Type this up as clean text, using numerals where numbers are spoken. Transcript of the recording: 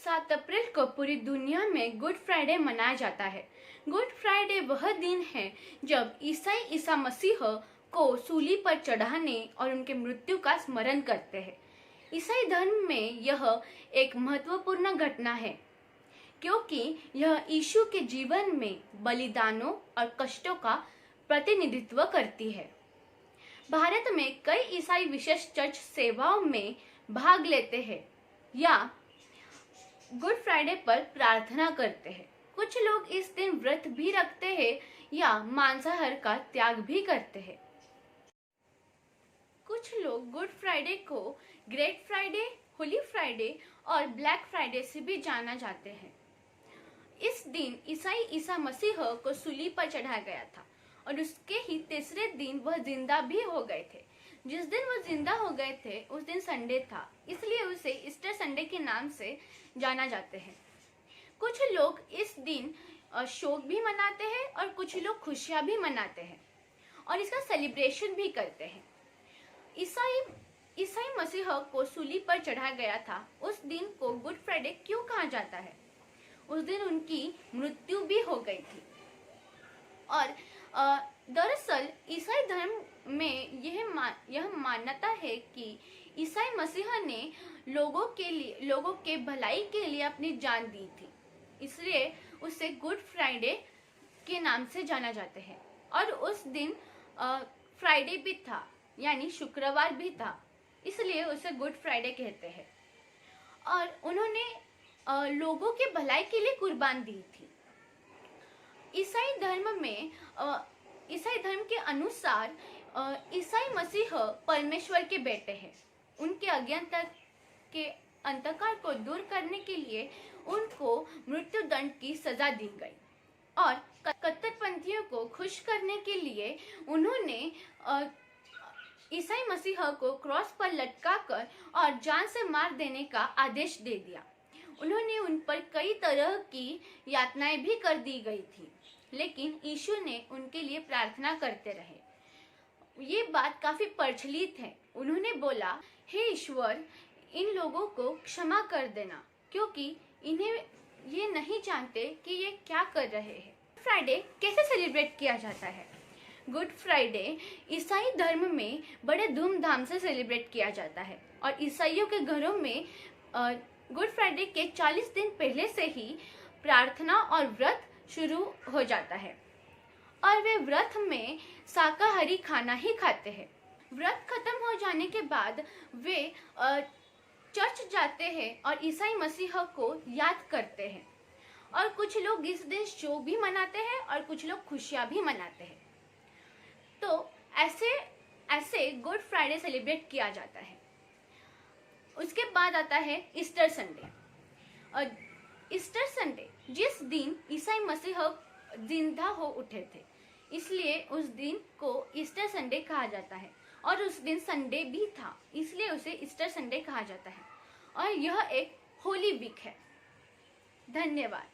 7 अप्रैल को पूरी दुनिया में गुड फ्राइडे मनाया जाता है। गुड फ्राइडे वह दिन है जब ईसा मसीह को सूली पर चढ़ाने और उनके मृत्यु का स्मरण करते हैं। ईसाई धर्म में यह एक महत्वपूर्ण घटना है क्योंकि यह यीशु के जीवन में बलिदानों और कष्टों का प्रतिनिधित्व करती है। भारत में कई ईसाई विशेष चर्च सेवाओं में भाग लेते हैं या गुड फ्राइडे पर प्रार्थना करते हैं। कुछ लोग इस दिन व्रत भी रखते हैं या मांसाहार का त्याग भी करते हैं। कुछ लोग गुड फ्राइडे को ग्रेट फ्राइडे, होली फ्राइडे और ब्लैक फ्राइडे से भी जाना जाते हैं। इस दिन ईसा मसीह को सूली पर चढ़ाया गया था और उसके ही तीसरे दिन वह जिंदा भी हो गए थे। जिस दिन वह जिंदा हो गए थे उस दिन संडे था, इसलिए उसे ईस्टर संडे के नाम से जाना जाते हैं। कुछ लोग इस दिन शोक भी मनाते हैं और कुछ लोग खुशियां भी मनाते हैं और इसका सेलिब्रेशन भी करते हैं। ईसाई मसीह को सूली पर चढ़ाया गया था, उस दिन को गुड फ्राइडे क्यों कहा जाता है? उस दिन उनकी मृत्यु भी हो गई थी और दरअसल ईसाई धर्म में यह मान्यता है कि ईसाई मसीह ने लोगों के भलाई के लिए अपनी जान दी थी, इसलिए उसे गुड फ्राइडे के नाम से जाना जाता है। और उस दिन फ्राइडे भी था, यानी शुक्रवार भी था, इसलिए उसे गुड फ्राइडे कहते हैं। और उन्होंने लोगों के भलाई के लिए कुर्बान दी थी। ईसाई धर्म के अनुसार ईसाई मसीह परमेश्वर के बेटे हैं। उनके अज्ञानता के अंधकार को दूर करने के लिए उनको मृत्यु दंड की सजा दी गई और कट्टरपंथियों को खुश करने के लिए उन्होंने ईसाई मसीह को क्रॉस पर लटकाकर और जान से मार देने का आदेश दे दिया। उन्होंने उन पर कई तरह की यातनाएं भी कर दी गई थी, लेकिन यीशु ने उनके लिए प्रार्थना करते रहे। ये बात काफी प्रचलित है। उन्होंने बोला, हे ईश्वर, इन लोगों को क्षमा कर देना क्योंकि ये नहीं जानते कि ये क्या कर रहे हैं। फ्राइडे कैसे सेलिब्रेट किया जाता है? गुड फ्राइडे ईसाई धर्म में बड़े धूमधाम से सेलिब्रेट किया जाता है और ईसाइयों के घरों में गुड फ्राइडे के 40 दिन पहले से ही प्रार्थना और व्रत शुरू हो जाता है और वे व्रत में शाकाहारी खाना ही खाते हैं। व्रत खत्म हो जाने के बाद वे चर्च जाते हैं और ईसाई मसीह को याद करते हैं और कुछ लोग इस दिन शोक भी मनाते हैं और कुछ लोग खुशियां भी मनाते हैं। तो ऐसे गुड फ्राइडे सेलिब्रेट किया जाता है। उसके बाद आता है ईस्टर संडे। और ईस्टर संडे जिस दिन ईसाई मसीह जिंदा हो उठे थे, इसलिए उस दिन को ईस्टर संडे कहा जाता है और उस दिन संडे भी था, इसलिए उसे ईस्टर संडे कहा जाता है और यह एक होली वीक है। धन्यवाद।